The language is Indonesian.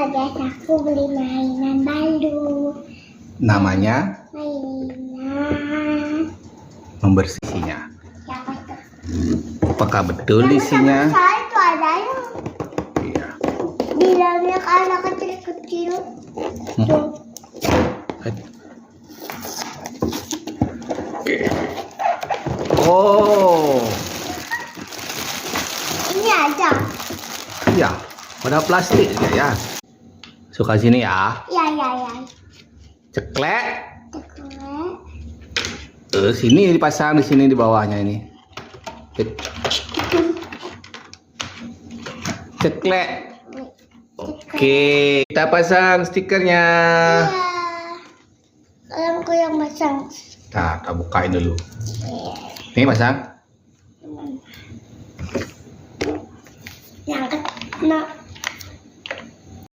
guys, aku beli mainan baru. Namanya? Mainan. Membersihnya. Siapa tuh? Apakah betul isinya? Saya itu ada yang Iya. di dalamnya anak kecil-kecil. Tuh. Oh, Ini aja. iya. Pada plastik juga ya. Suka sini ya. Ya. Ceklek. Coklat. Sini dipasang di sini di bawahnya ini. Ceklek. Oke, kita pasang stikernya. Iya. Aku yang pasang. Nah, kita bukain dulu. Nih pasang. Yang kena.